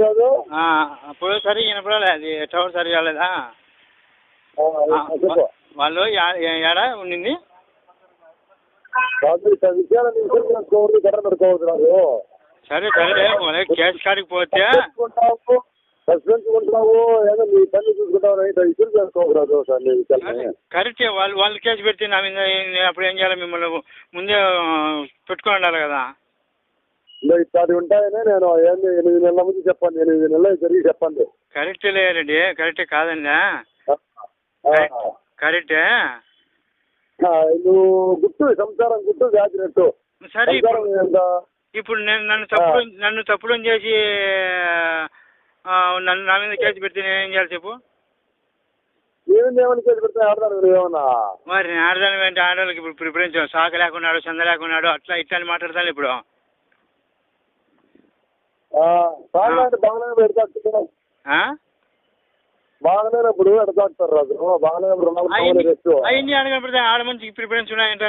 రాదు. అప్పుడు సరిగా వినపడాలి, అది టవర్ సరిగా రాలేదా? వాళ్ళు ఏడా ఉండింది సరే సరే కేసు కాడికి పోతే కరెక్టే. వాళ్ళు కేసు పెడితే నా మీద అప్పుడు ఏం చేయాలి? మిమ్మల్ని ముందే పెట్టుకొని ఉండాలి కదా. ఇట్లాంటి ఉంటాయనే నేను 8 నెలల ముందు చెప్పండి, 8 నెలలు జరిగి చెప్పండి. కరెక్టే లేదండి, కరెక్టే కాదండి, కరెక్టే. నువ్వు గుట్టు సంసారం గుట్టు దాచినట్టు. సరే ఇప్పుడు నన్ను తప్పుడు చేసి నా మీద కేసు పెడితే నేనేం చేయాలి చెప్పు? ఏమని కేసు పెడితే ఆడదాను ఏమన్నా? మరి నేను ఆడదాను అంటే ఆడవాళ్ళకి ఇప్పుడు ప్రిఫరెన్స్ సాక లేకున్నాడు, చంద లేకున్నాడు, అట్లా ఇట్లా అని మాట్లాడతాను ఇప్పుడు. బాగానే పెడతాడు, బాగాలేనప్పుడు ఎడతాడుతారు రాజు, బాగాలేనప్పుడు అవన్నీ అడగబడితే ఆడ మంచికి ప్రిఫరెన్స్ ఉన్నాయంటే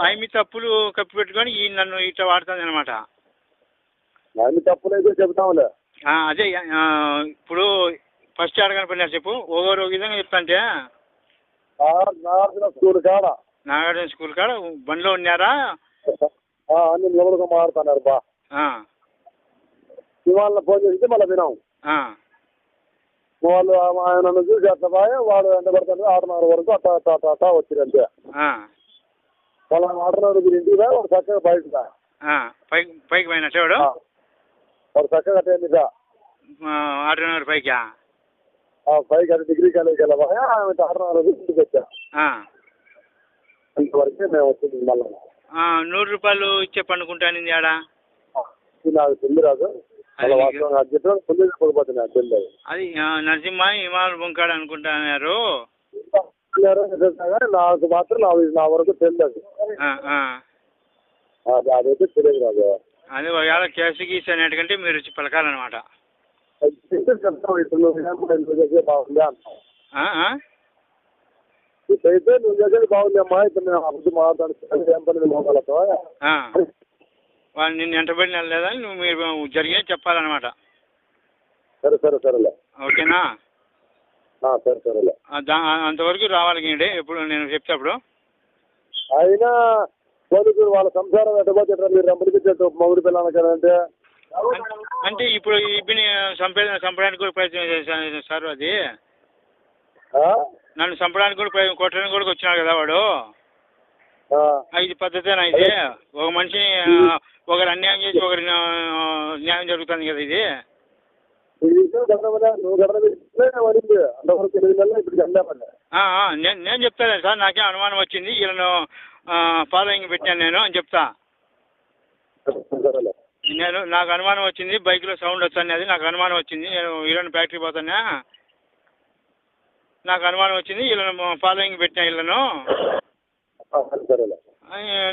అవి తప్పులు కప్పి పెట్టుకొని నన్ను ఇట్లా వాడుతుంది అనమాట. అన్ని తప్పులైతే చెప్తాంలే. అదే ఇప్పుడు ఫస్ట్ అడగని పడినా చెప్పు, ఓవర్ విధంగా చెప్తాంటే. నాగార్జున స్కూల్ కాడ బండిలో ఉన్నారా? అన్ని నిలబడుగా మారుతున్నారు బా. ఇవాళ ఫోన్ చేస్తే మళ్ళీ వినాం. వాళ్ళు ఆయన చూసి అట్లా బాగా వాడు ఎండ పడతాడు 6:30 వరకు అట్టా వచ్చింది అంతే. వాళ్ళ 6:30 మీరు ఇంటికి రా, వాడు చక్కగా బయట పైకి పోయినట్టు వాడు చక్కగా అట్టేది 6:30 పైకి అది డిగ్రీ కాలేజీకి వెళ్ళబోయా, ఆమె 6:30 ఇంటికి వచ్చా. అంతవరకే మేము వచ్చింది. మళ్ళీ 100 రూపాయలు ఇచ్చే పండుకుంటాను ఆడ. నాకు తెలియదు రాదు, అది నరసింహ హిమాలయ బొంకాడు అనుకుంటున్నారు. నాకు మాత్రం నా వరకు తెలియదు, అదైతే తెలియదు రాదు. అదే ఒకవేళ కేసు గీసి అనేటికంటే మీరు వచ్చి పలకాలన్నమాట. బాగుంది ఇప్పుడైతే నువ్వు చేసేది బాగుంది అమ్మా, ఇప్పుడు నేను అభివృద్ధి మాట్లాడుతాను ఏం పని మోకాలతో. వాళ్ళు నిన్ను ఎంటబడిన లేదా నువ్వు మీరు జరిగేది చెప్పాలన్నమాట. సరే సరే సరేలే, ఓకేనా? సరే సరేలే. అంతవరకు రావాలి ఎప్పుడు నేను చెప్తే అయినా పోలీసులు వాళ్ళ సంసారం ఎట్టబోతే మీరు రంపడిపించేట్టు మొగుడు పిల్లలకంటే అంటే ఇప్పుడు ఇప్పుడు చంపడానికి కూడా ప్రయత్నం చేశాను సార్. అది నన్ను చంపడానికి కూడా కొట్టడానికి కూడా వచ్చినాడు కదా వాడు. ఇది పద్ధతేనా? ఇది ఒక మనిషిని ఒకరు అన్యాయం చేసి ఒకరి న్యాయం జరుగుతుంది కదా ఇది. నేను చెప్తాను సార్, నాకే అనుమానం వచ్చింది, వీళ్ళను ఫాలోయింగ్ పెట్టాను నేను అని చెప్తా. నాకు అనుమానం వచ్చింది, బైక్లో సౌండ్ వస్తుంది, అది నాకు అనుమానం వచ్చింది. నేను వీళ్ళని ఫ్యాక్టరీ పోతానా, నాకు అనుమానం వచ్చింది, వీళ్ళను ఫాలోయింగ్ పెట్టినా వీళ్ళను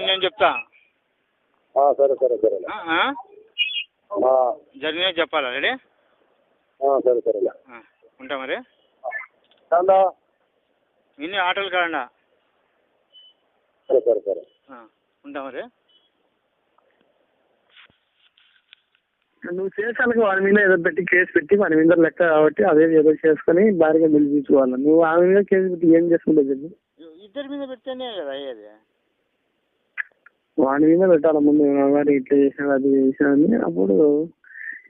నేను చెప్తా. సరే సరే సరే జరిగినది చెప్పాలా? రెడీ? సరే సరేలే, ఉంటా మరి. ఇన్ని ఆటోలు కాదండా? సరే సరే సరే ఉంటా మరి. నువ్వు చేసాను వాడి మీద ఏదో పెట్టి కేసు పెట్టి వాడి మీద లెక్క కాబట్టి అదే ఏదో చేసుకుని భారీగా పిలిపించుకోవాలి. నువ్వు ఆమె మీద కేసు పెట్టి ఏం చేసుకుంటావు చెప్పు? ఇద్దరి మీద పెడితేనే కదా అయ్యేది. వాడి మీద పెట్టాలి ముందు, వాడు ఇట్లా చేసాడు అది చేసాడని, అప్పుడు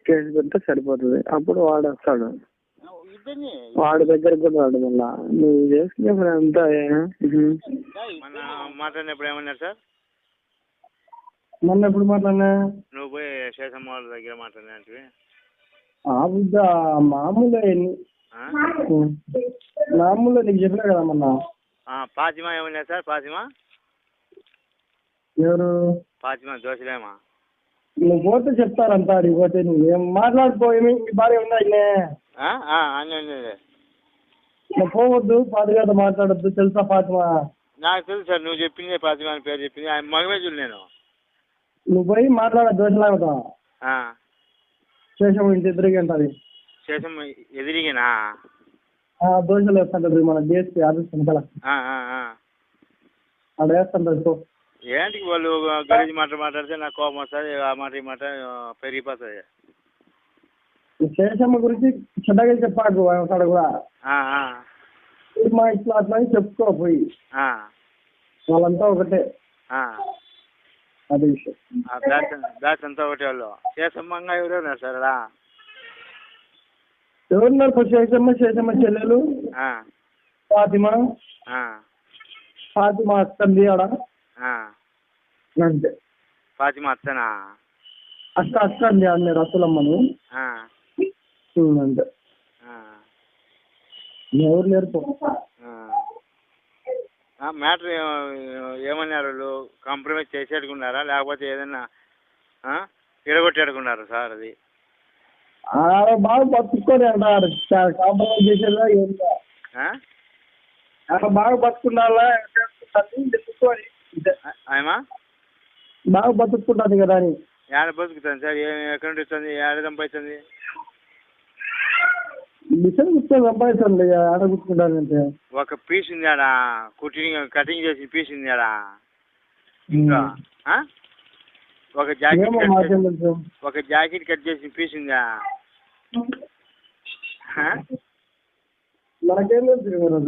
కేసు పెడితే సరిపోతుంది. అప్పుడు వాడు వస్తాడు, వాడి దగ్గరకు కూడా రాడు. మళ్ళా నువ్వు చేసుకునే అంతా మాట్లాడినప్పుడు ఏమన్నారు సార్? మొన్న ఎప్పుడు మాట్లాడినా? నువ్వు పోయి శేషమ్మ వాళ్ళ దగ్గర మాట్లాడినవి బుద్ధ మామూలుగా నీకు చెప్పినా కదా మొన్న. ఫాతిమా ఏమన్నా సార్? ఫాతిమా ఎవరు? ఫాతిమా దోశలేమా? నువ్వు పోతే చెప్తారంతా, అడిగి పోతే నువ్వేం మాట్లాడిపోయి మీ భార్య ఉన్నాయి. నువ్వు పోవద్దు, ఫాతిమాతో మాట్లాడద్దు, తెలుసా ఫాతిమా? నాకు తెలుసు సార్, నువ్వు చెప్పింది ఫాతిమా అని పేరు చెప్పింది, ఆయన మగవేజులు. నేను నువ్వు పోయి మాట్లాడద్దు, దోశలాగతా శేషం ఇంటి ఎదురుగంటది. శేషం ఎదిరిగినా దోశలు వేస్తుంటది మన డిఎస్పీ ఆఫీస్ వెనకాల, అక్కడ వేస్తుంటది. ఏంటికి వాళ్ళు గలీజ్ మాట మాట్లాడితే నాకు కోపం వస్తుంది, ఆ మాట ఈ మాట పెరిగిపోతుంది. శేషమ్మ గురించి చెడ్డగా చెప్పాకు అక్కడ కూడా మా ఇట్లా అట్లా అని చెప్పుకో పోయి వాళ్ళంతా ఒకటే అది విషయం. బ్యాచ్ అంతా ఒకటే వాళ్ళు. శేషమ్మంగా ఎవరున్నారు సార్ అలా? ఎవరున్నారు? శేషమ్మ చెల్లెలు ఫాతిమా అత్తంది ఆడ అంతే. ఫాతిమా అత్తనా? అక్క అండి అన్నీ రసలమ్మను అంతే. ఎవరు లేరు. మ్యాటర్ ఏమన్నారు వాళ్ళు? కాంప్రమైజ్ చేసేట్టుకున్నారా లేకపోతే ఏదన్నా విడగొట్టేట్టుకున్నారా సార్? అది బాగా బతుక్కొని అంటారు. కాంప్రమైజ్ చేసేదా ఏంటో బాగా బతుకున్నారా చెప్పుకొని బాగా బతుకుంటుంది కదా అని. ఏడ బతుకుతుంది సార్? ఎక్కడి నుండి వస్తుంది? ఏడ సంపాదిస్తుంది? మిషన్ కూర్చొని సంపాదిస్తుంది. ఆడ కూర్చుంటానంటే ఒక పీస్ ఉంది ఆడ, కటింగ్ చేసిన పీస్ ఉంది ఆడ. ఇంకా ఒక జాకెట్ కట్ చేసిన పీస్ ఉందా? నాకేం తెలుసు.